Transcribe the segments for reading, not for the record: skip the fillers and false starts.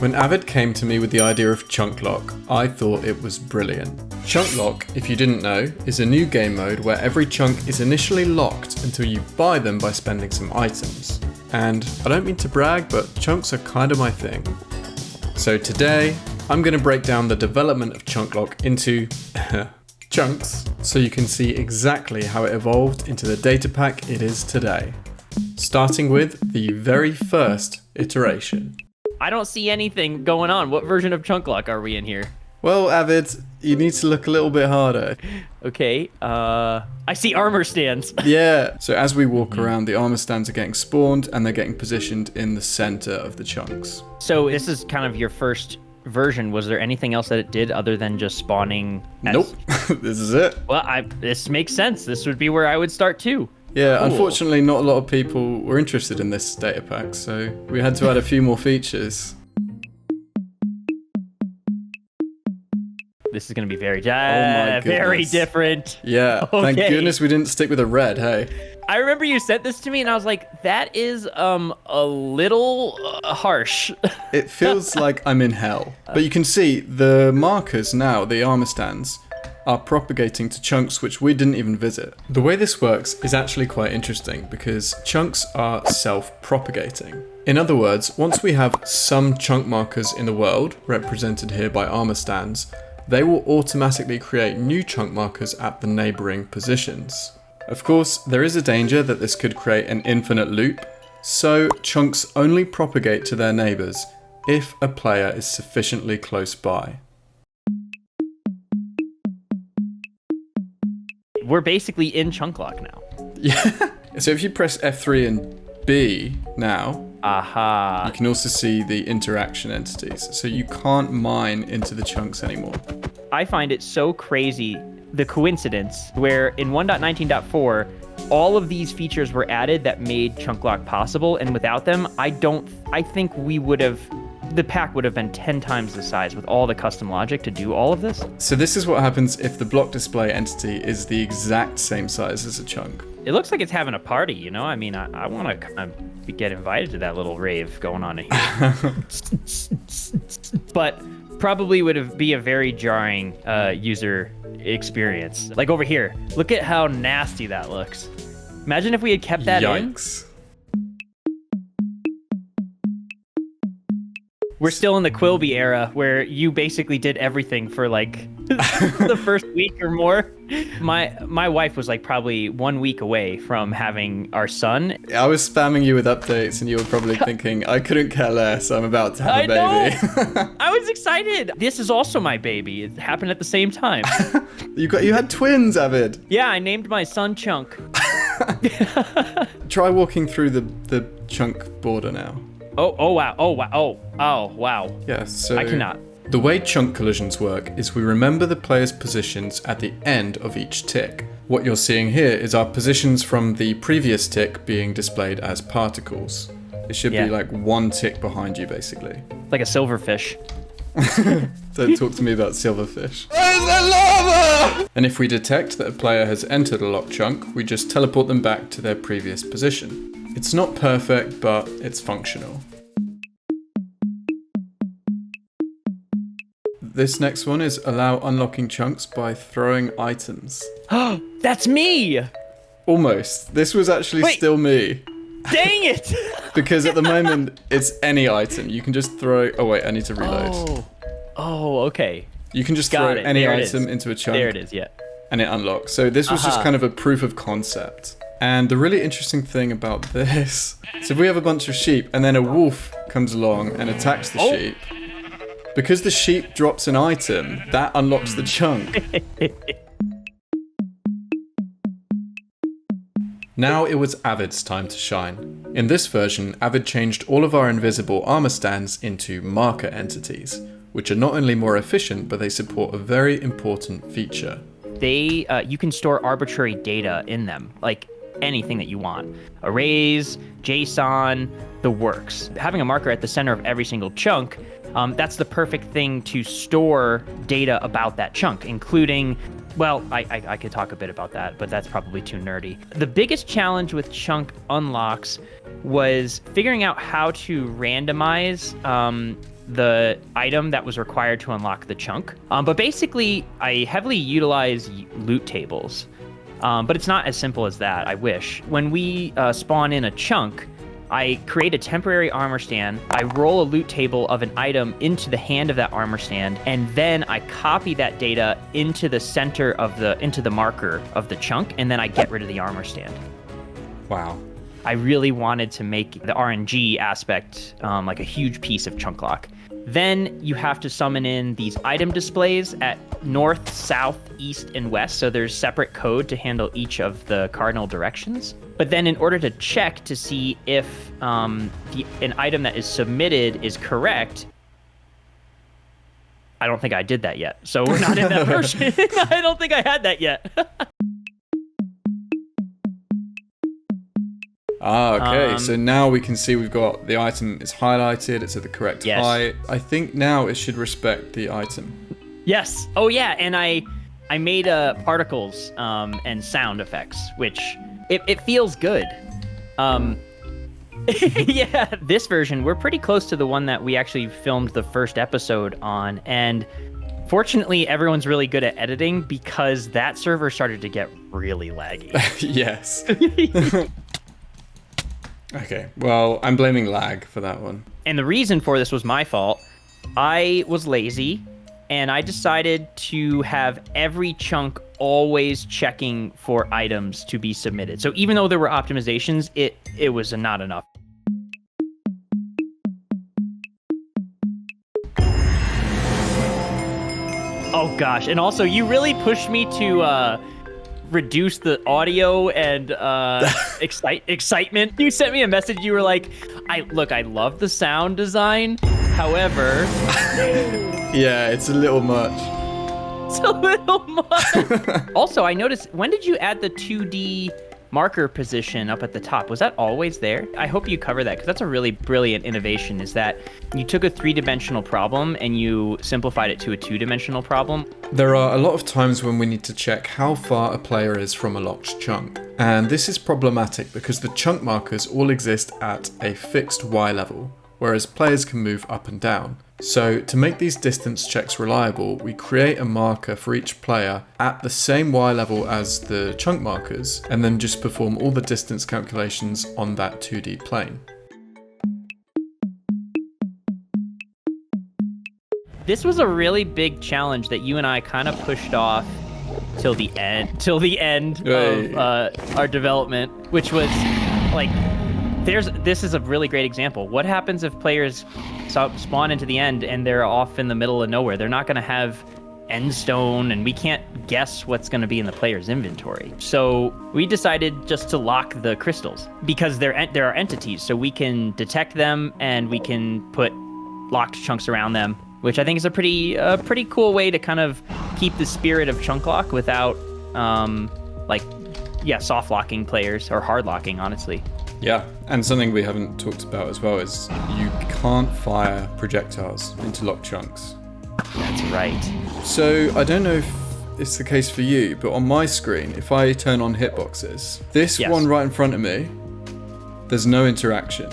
When Avid came to me with the idea of Chunklock, I thought it was brilliant. Chunklock, if you didn't know, is a new game mode where every chunk is initially locked until you buy them by spending some items. And I don't mean to brag, but chunks are kind of my thing. So today, I'm going to break down the development of Chunklock into chunks, so you can see exactly how it evolved into the datapack it is today. Starting with the very first iteration. I don't see anything going on. What version of Chunklock are we in here? Well, Avid, you need to look a little bit harder. Okay, I see armor stands. Yeah, so as we walk around, the armor stands are getting spawned and they're getting positioned in the center of the chunks. So this is kind of your first version. Was there anything else that it did other than just spawning? Nope, this is it. Well, this makes sense. This would be where I would start too. Yeah, Cool. Unfortunately, not a lot of people were interested in this data pack, so we had to add a few more features. This is going to be very, my very goodness. different. Yeah, thank Okay. goodness we didn't stick with a red, hey? I remember you sent this to me and I was like, that is a little harsh. It feels like I'm in hell. But you can see the markers now, the armor stands, are propagating to chunks which we didn't even visit. The way this works is actually quite interesting because chunks are self-propagating. In other words, once we have some chunk markers in the world, represented here by armor stands, they will automatically create new chunk markers at the neighboring positions. Of course, there is a danger that this could create an infinite loop, so chunks only propagate to their neighbors if a player is sufficiently close by. We're basically in Chunklock now. Yeah. So if you press F3 and B now, Aha. you can also see the interaction entities. So you can't mine into the chunks anymore. I find it so crazy, the coincidence where in 1.19.4, all of these features were added that made Chunklock possible, and without them, I think the pack would have been 10 times the size with all the custom logic to do all of this. So this is what happens if the block display entity is the exact same size as a chunk. It looks like it's having a party, you know? I mean, I want to kind of get invited to that little rave going on in here. But probably would be a very jarring user experience. Like over here, look at how nasty that looks. Imagine if we had kept that in. Yikes. We're still in the Quilby era where you basically did everything for like the first week or more. My wife was like probably 1 week away from having our son. I was spamming you with updates and you were probably thinking, I couldn't care less, I'm about to have a baby. Know. I was excited. This is also my baby. It happened at the same time. You had twins, Avid. Yeah, I named my son Chunk. Try walking through the chunk border now. Oh wow. Yeah, so I cannot. The way chunk collisions work is we remember the player's positions at the end of each tick. What you're seeing here is our positions from the previous tick being displayed as particles. It should be like one tick behind you, basically. Like a silverfish. Don't talk to me about silverfish. Where's the lava? And if we detect that a player has entered a locked chunk, we just teleport them back to their previous position. It's not perfect, but it's functional. This next one is allow unlocking chunks by throwing items. Oh, that's me! Almost. This was actually still me. Dang it! Because at the moment, it's any item. You can just throw... Oh wait, I need to reload. Oh, okay. You can just throw any There it item is. into a chunk. There it is, yeah. And it unlocks. So this was just kind of a proof of concept. And the really interesting thing about this, so if we have a bunch of sheep and then a wolf comes along and attacks the sheep, because the sheep drops an item, that unlocks the chunk. Now it was Avid's time to shine. In this version, Avid changed all of our invisible armor stands into marker entities, which are not only more efficient, but they support a very important feature. You can store arbitrary data in them, like anything that you want. Arrays, JSON, the works. Having a marker at the center of every single chunk, that's the perfect thing to store data about that chunk, including, well, I could talk a bit about that, but that's probably too nerdy. The biggest challenge with chunk unlocks was figuring out how to randomize the item that was required to unlock the chunk. But basically, I heavily utilize loot tables. But it's not as simple as that, I wish. When we spawn in a chunk, I create a temporary armor stand, I roll a loot table of an item into the hand of that armor stand, and then I copy that data into the center of into the marker of the chunk, and then I get rid of the armor stand. Wow. I really wanted to make the RNG aspect like a huge piece of Chunklock. Then you have to summon in these item displays at north, south, east, and west. So there's separate code to handle each of the cardinal directions. But then in order to check to see if an item that is submitted is correct, I don't think I did that yet. So we're not in that version. I don't think I had that yet. Okay, so now we can see we've got the item is highlighted, it's at the correct height. I think now it should respect the item. Yes. Oh yeah, and I made particles and sound effects, which it feels good. Yeah, this version, we're pretty close to the one that we actually filmed the first episode on, and fortunately everyone's really good at editing because that server started to get really laggy. Yes. Okay, well, I'm blaming lag for that one. And the reason for this was my fault. I was lazy, and I decided to have every chunk always checking for items to be submitted. So even though there were optimizations, it was not enough. Oh gosh, and also you really pushed me to reduce the audio and excitement. You sent me a message. You were like, I love the sound design. However, yeah, it's a little much. It's a little much. Also, I noticed, when did you add the 2D marker position up at the top? Was that always there? I hope you cover that, because that's a really brilliant innovation, is that you took a 3-dimensional problem and you simplified it to a 2-dimensional problem. There are a lot of times when we need to check how far a player is from a locked chunk. And this is problematic because the chunk markers all exist at a fixed Y level, whereas players can move up and down. So to make these distance checks reliable, we create a marker for each player at the same Y level as the chunk markers, and then just perform all the distance calculations on that 2D plane. This was a really big challenge that you and I kind of pushed off till the end of our development, which was like, this is a really great example. What happens if players spawn into the end and they're off in the middle of nowhere? They're not going to have end stone, and we can't guess what's going to be in the player's inventory. So we decided just to lock the crystals because there are entities, so we can detect them and we can put locked chunks around them, which I think is a pretty cool way to kind of keep the spirit of Chunklock without soft locking players, or hard locking, honestly. Yeah, and something we haven't talked about as well is you can't fire projectiles into locked chunks. That's right. So I don't know if it's the case for you, but on my screen, if I turn on hitboxes, this one right in front of me, there's no interaction.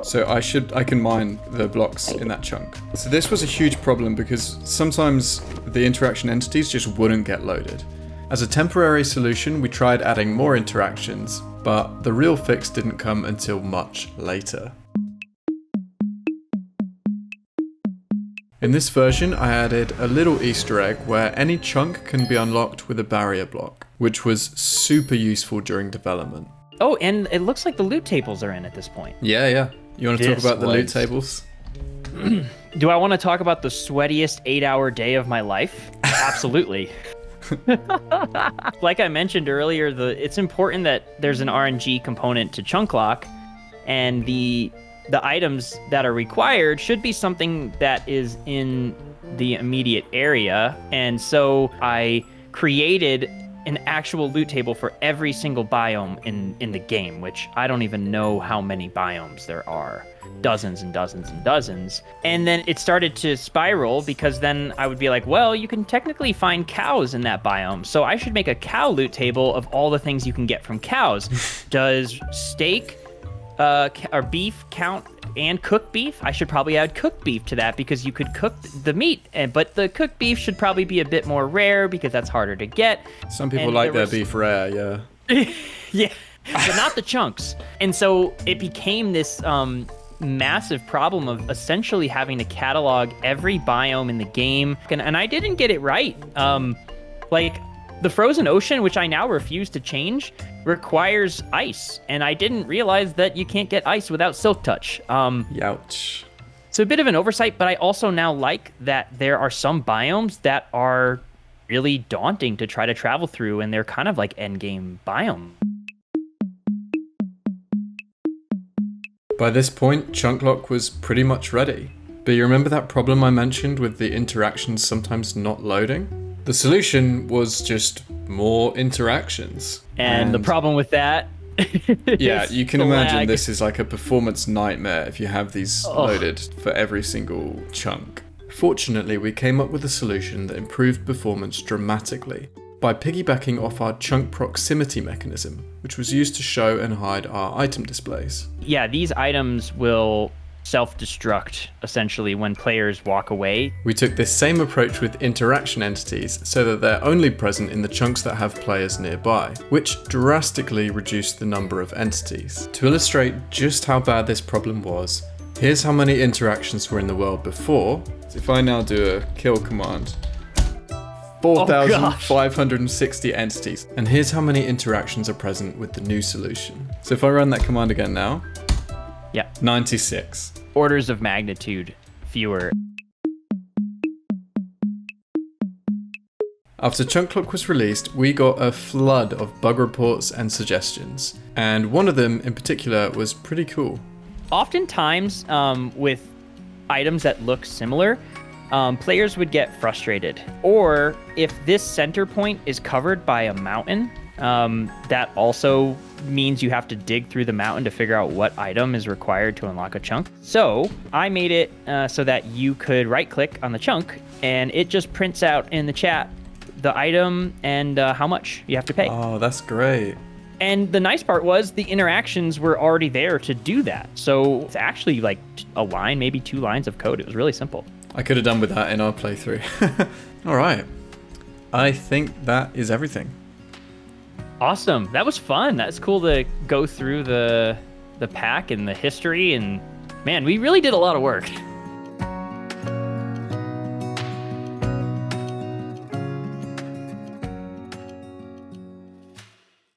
So I can mine the blocks in that chunk. So this was a huge problem because sometimes the interaction entities just wouldn't get loaded. As a temporary solution, we tried adding more interactions, but the real fix didn't come until much later. In this version, I added a little Easter egg where any chunk can be unlocked with a barrier block, which was super useful during development. Oh, and it looks like the loot tables are in at this point. Yeah. You want to talk about the loot tables? Do I want to talk about the sweatiest 8-hour day of my life? Absolutely. Like I mentioned earlier, it's important that there's an RNG component to Chunklock, and the items that are required should be something that is in the immediate area. And so I created an actual loot table for every single biome in the game, which I don't even know how many biomes there are. Dozens and dozens and dozens. And then it started to spiral, because then I would be like, well, you can technically find cows in that biome, so I should make a cow loot table of all the things you can get from cows. Does steak or beef count and cooked beef? I should probably add cooked beef to that because you could cook the meat, but the cooked beef should probably be a bit more rare because that's harder to get. Some people like their beef rare, yeah. Yeah, but not the chunks. And so it became this massive problem of essentially having to catalog every biome in the game. And I didn't get it right. Like the frozen ocean, which I now refuse to change, requires ice. And I didn't realize that you can't get ice without silk touch. Youch. So a bit of an oversight, but I also now like that there are some biomes that are really daunting to try to travel through, and they're kind of like endgame biome. By this point, Chunklock was pretty much ready. But you remember that problem I mentioned with the interactions sometimes not loading? The solution was just more interactions. And the problem with that yeah, you can the imagine lag. this is like a performance nightmare if you have these loaded for every single chunk. Fortunately, we came up with a solution that improved performance dramatically by piggybacking off our chunk proximity mechanism, which was used to show and hide our item displays. Yeah, these items will self-destruct essentially when players walk away. We took this same approach with interaction entities so that they're only present in the chunks that have players nearby, which drastically reduced the number of entities. To illustrate just how bad this problem was, here's how many interactions were in the world before. So if I now do a kill command, 4,560 entities. And here's how many interactions are present with the new solution. So if I run that command again now, Yeah. 96. Orders of magnitude fewer. After Chunklock was released, we got a flood of bug reports and suggestions. And one of them in particular was pretty cool. Oftentimes, with items that look similar, players would get frustrated. Or if this center point is covered by a mountain, that also means you have to dig through the mountain to figure out what item is required to unlock a chunk. So I made it so that you could right click on the chunk and it just prints out in the chat the item and how much you have to pay. Oh, that's great. And the nice part was the interactions were already there to do that. So it's actually like a line, maybe 2 lines of code. It was really simple. I could have done with that in our playthrough. All right. I think that is everything. Awesome. That was fun. That's cool to go through the pack and the history. And man, we really did a lot of work.